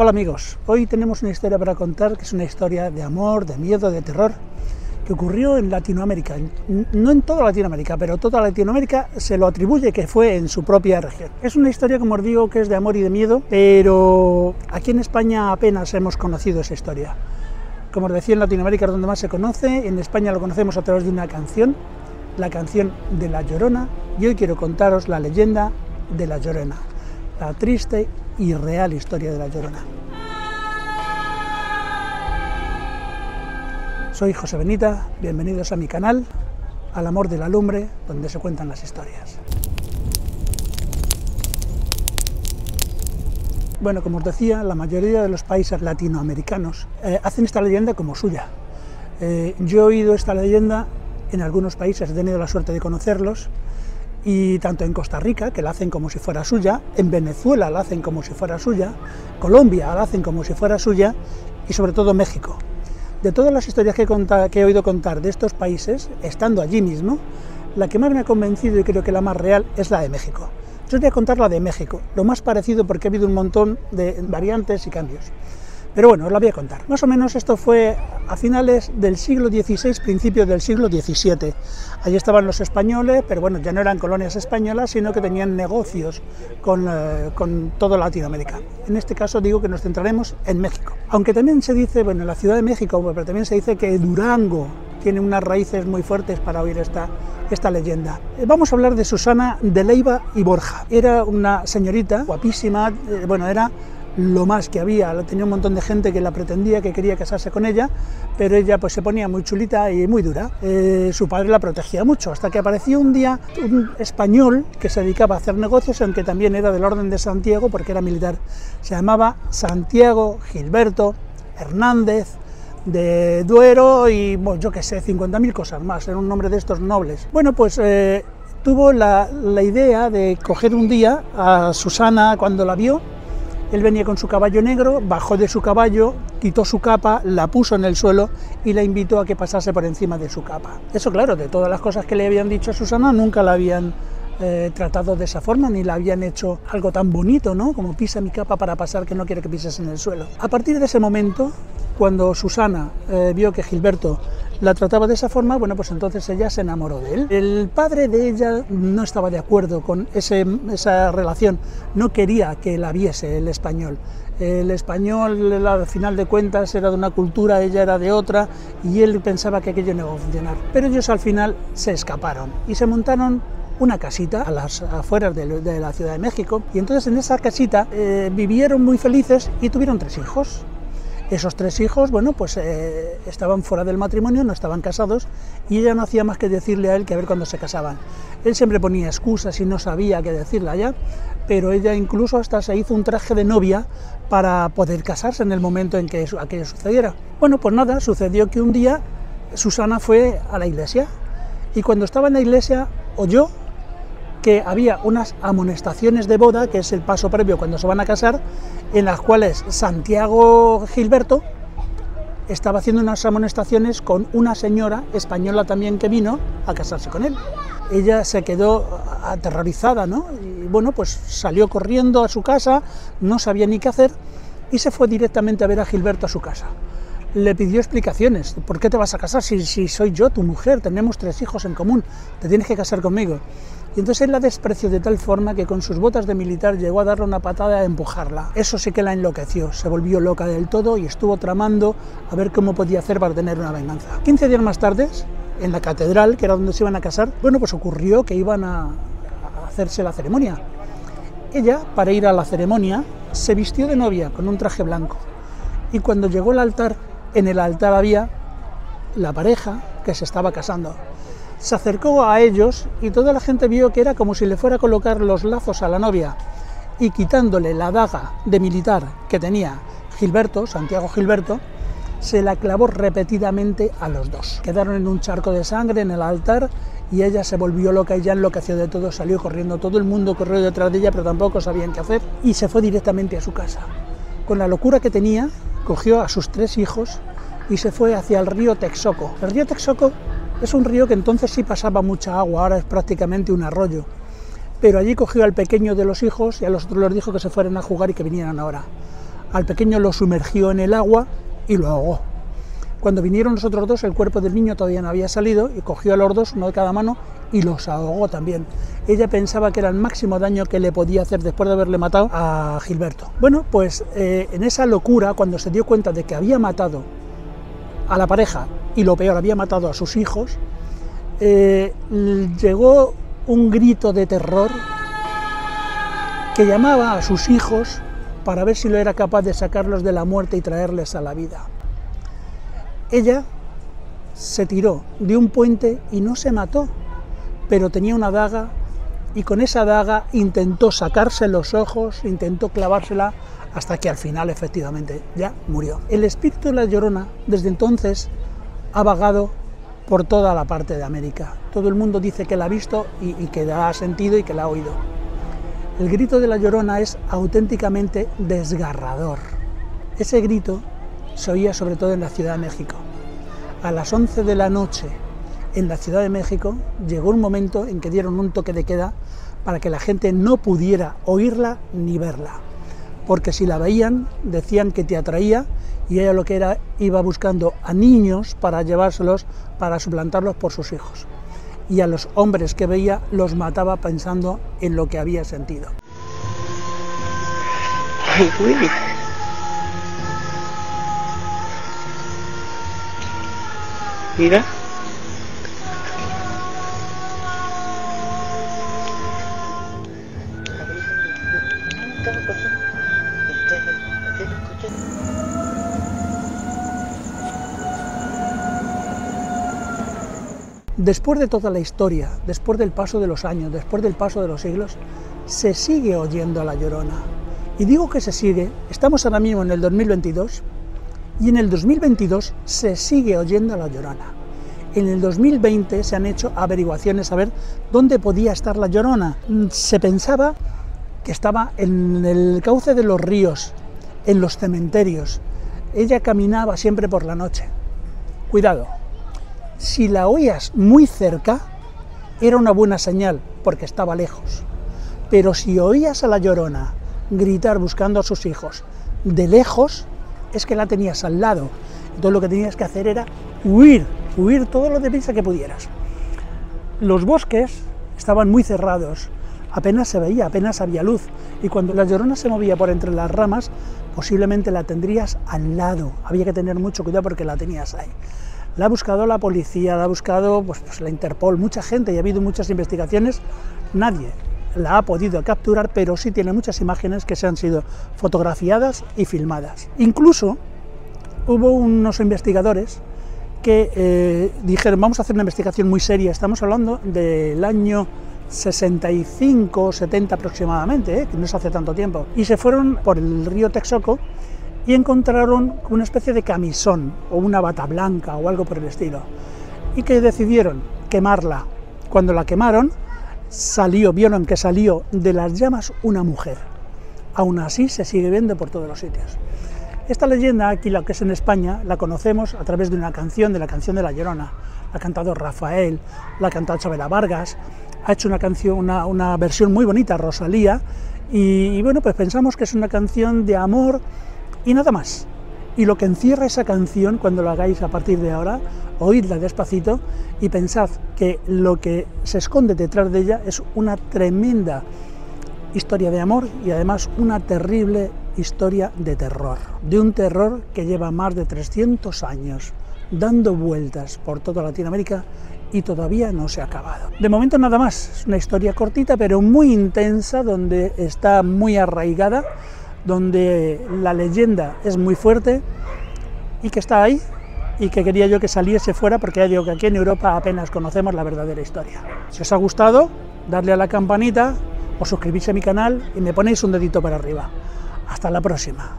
Hola amigos, hoy tenemos una historia para contar que es una historia de amor, de miedo, de terror que ocurrió en Latinoamérica, no en toda Latinoamérica, pero toda Latinoamérica se lo atribuye que fue en su propia región. Es una historia, como os digo, que es de amor y de miedo, pero aquí en España apenas hemos conocido esa historia. Como os decía, en Latinoamérica es donde más se conoce, en España lo conocemos a través de una canción, la canción de La Llorona, y hoy quiero contaros la leyenda de La Llorona, la triste y real historia de La Llorona. Soy José Benita, bienvenidos a mi canal, Al Amor de la Lumbre, donde se cuentan las historias. Bueno, como os decía, la mayoría de los países latinoamericanos hacen esta leyenda como suya. Yo he oído esta leyenda en algunos países, he tenido la suerte de conocerlos, y tanto en Costa Rica, que la hacen como si fuera suya, en Venezuela la hacen como si fuera suya, Colombia la hacen como si fuera suya, y sobre todo México. De todas las historias que he oído contar de estos países, estando allí mismo, la que más me ha convencido y creo que la más real es la de México. Yo os voy a contar la de México, lo más parecido porque ha habido un montón de variantes y cambios. Pero bueno, os la voy a contar. Más o menos esto fue a finales del siglo XVI, principios del siglo XVII. Allí estaban los españoles, pero bueno, ya no eran colonias españolas, sino que tenían negocios con toda Latinoamérica. En este caso digo que nos centraremos en México. Aunque también se dice, bueno, en la Ciudad de México, pero también se dice que Durango tiene unas raíces muy fuertes para oír esta leyenda. Vamos a hablar de Susana de Leiva y Borja. Era una señorita guapísima, bueno, era lo más que había, tenía un montón de gente que la pretendía, que quería casarse con ella, pero ella pues se ponía muy chulita y muy dura. Su padre la protegía mucho, hasta que apareció un día un español que se dedicaba a hacer negocios, aunque también era del orden de Santiago, porque era militar. Se llamaba Santiago Gilberto Hernández de Duero y, bueno, yo qué sé, 50.000 cosas más, era un nombre de estos nobles. Bueno, pues tuvo la idea de coger un día a Susana cuando la vio. Él venía con su caballo negro, bajó de su caballo, quitó su capa, la puso en el suelo y la invitó a que pasase por encima de su capa. Eso, claro, de todas las cosas que le habían dicho a Susana, nunca la habían tratado de esa forma, ni la habían hecho algo tan bonito, ¿no? Como pisa mi capa para pasar, que no quiero que pises en el suelo. A partir de ese momento, cuando Susana vio que Gilberto la trataba de esa forma, bueno, pues entonces ella se enamoró de él. El padre de ella no estaba de acuerdo con esa relación, no quería que la viese el español. El español, al final de cuentas, era de una cultura, ella era de otra, y él pensaba que aquello no iba a funcionar. Pero ellos al final se escaparon y se montaron una casita a las afueras de la Ciudad de México, y entonces en esa casita vivieron muy felices y tuvieron 3 hijos. Esos 3 hijos, bueno, pues estaban fuera del matrimonio, no estaban casados, y ella no hacía más que decirle a él que a ver cuándo se casaban. Él siempre ponía excusas y no sabía qué decirle allá, pero ella incluso hasta se hizo un traje de novia para poder casarse en el momento en que aquello sucediera. Bueno, pues nada, sucedió que un día Susana fue a la iglesia, y cuando estaba en la iglesia oyó que había unas amonestaciones de boda, que es el paso previo cuando se van a casar, en las cuales Santiago Gilberto estaba haciendo unas amonestaciones con una señora española también que vino a casarse con él. Ella se quedó aterrorizada, ¿no? Y bueno, pues salió corriendo a su casa, no sabía ni qué hacer, y se fue directamente a ver a Gilberto a su casa. Le pidió explicaciones. ¿Por qué te vas a casar si soy yo, tu mujer? Tenemos 3 hijos en común, te tienes que casar conmigo. Y entonces él la despreció de tal forma que con sus botas de militar llegó a darle una patada y a empujarla. Eso sí que la enloqueció, se volvió loca del todo y estuvo tramando a ver cómo podía hacer para tener una venganza. 15 días más tarde, en la catedral, que era donde se iban a casar, bueno, pues ocurrió que iban a hacerse la ceremonia. Ella, para ir a la ceremonia, se vistió de novia con un traje blanco. Y cuando llegó al altar, en el altar había la pareja que se estaba casando. Se acercó a ellos y toda la gente vio que era como si le fuera a colocar los lazos a la novia, y quitándole la daga de militar que tenía Gilberto, Santiago Gilberto, se la clavó repetidamente a los dos. Quedaron en un charco de sangre en el altar y ella se volvió loca y ya enloqueció de todo, salió corriendo, todo el mundo corrió detrás de ella, pero tampoco sabían qué hacer, y se fue directamente a su casa. Con la locura que tenía, cogió a sus 3 hijos y se fue hacia el río Texcoco. El río Texcoco es un río que entonces sí pasaba mucha agua, ahora es prácticamente un arroyo. Pero allí cogió al pequeño de los hijos y a los otros les dijo que se fueran a jugar y que vinieran ahora. al pequeño lo sumergió en el agua y lo ahogó. Cuando vinieron los otros dos, el cuerpo del niño todavía no había salido y cogió a los dos, uno de cada mano, y los ahogó también. Ella pensaba que era el máximo daño que le podía hacer después de haberle matado a Gilberto. Bueno, pues en esa locura, cuando se dio cuenta de que había matado a la pareja y lo peor, había matado a sus hijos, llegó un grito de terror que llamaba a sus hijos para ver si lo era capaz de sacarlos de la muerte y traerles a la vida. Ella se tiró de un puente y no se mató, pero tenía una daga y con esa daga intentó sacarse los ojos, intentó clavársela hasta que al final efectivamente ya murió. El espíritu de la Llorona desde entonces ha vagado por toda la parte de América. Todo el mundo dice que la ha visto y que la ha sentido y que la ha oído. El grito de la Llorona es auténticamente desgarrador. Ese grito se oía sobre todo en la Ciudad de México. A las 11 de la noche en la Ciudad de México llegó un momento en que dieron un toque de queda para que la gente no pudiera oírla ni verla, porque si la veían decían que te atraía y ella lo que era iba buscando a niños para llevárselos, para suplantarlos por sus hijos, y a los hombres que veía los mataba pensando en lo que había sentido. Ay, güey. Mira. Después de toda la historia, después del paso de los años, después del paso de los siglos, se sigue oyendo a la Llorona. Y digo que se sigue, estamos ahora mismo en el 2022, y en el 2022 se sigue oyendo a la Llorona. En el 2020 se han hecho averiguaciones a ver dónde podía estar la Llorona. Se pensaba que estaba en el cauce de los ríos, en los cementerios. Ella caminaba siempre por la noche. Cuidado, si la oías muy cerca, era una buena señal, porque estaba lejos. Pero si oías a la Llorona gritar buscando a sus hijos de lejos, es que la tenías al lado. Entonces lo que tenías que hacer era huir todo lo deprisa que pudieras. Los bosques estaban muy cerrados, apenas se veía, apenas había luz, y cuando la Llorona se movía por entre las ramas, posiblemente la tendrías al lado. Había que tener mucho cuidado porque la tenías ahí. La ha buscado la policía, la ha buscado pues la Interpol, mucha gente, y ha habido muchas investigaciones. Nadie la ha podido capturar, pero sí tiene muchas imágenes que se han sido fotografiadas y filmadas. Incluso hubo unos investigadores que dijeron, vamos a hacer una investigación muy seria. Estamos hablando del año 65 o 70 aproximadamente, que no es hace tanto tiempo, y se fueron por el río Texcoco y encontraron una especie de camisón o una bata blanca o algo por el estilo, y que decidieron quemarla. Cuando la quemaron, vieron que salió de las llamas una mujer. Aún así se sigue viendo por todos los sitios. Esta leyenda, aquí la que es en España, la conocemos a través de una canción, de la canción de la Llorona. La ha cantado Rafael, la ha cantado Chabela Vargas, ha hecho una canción, una versión muy bonita, Rosalía, y bueno, pues pensamos que es una canción de amor y nada más. Y lo que encierra esa canción, cuando lo hagáis a partir de ahora, oídla despacito y pensad que lo que se esconde detrás de ella es una tremenda historia de amor y además una terrible historia de terror. De un terror que lleva más de 300 años dando vueltas por toda Latinoamérica y todavía no se ha acabado. De momento nada más, es una historia cortita pero muy intensa, donde está muy arraigada, donde la leyenda es muy fuerte y que está ahí, y que quería yo que saliese fuera, porque ya digo que aquí en Europa apenas conocemos la verdadera historia. Si os ha gustado, darle a la campanita, os suscribís a mi canal y me ponéis un dedito para arriba. Hasta la próxima.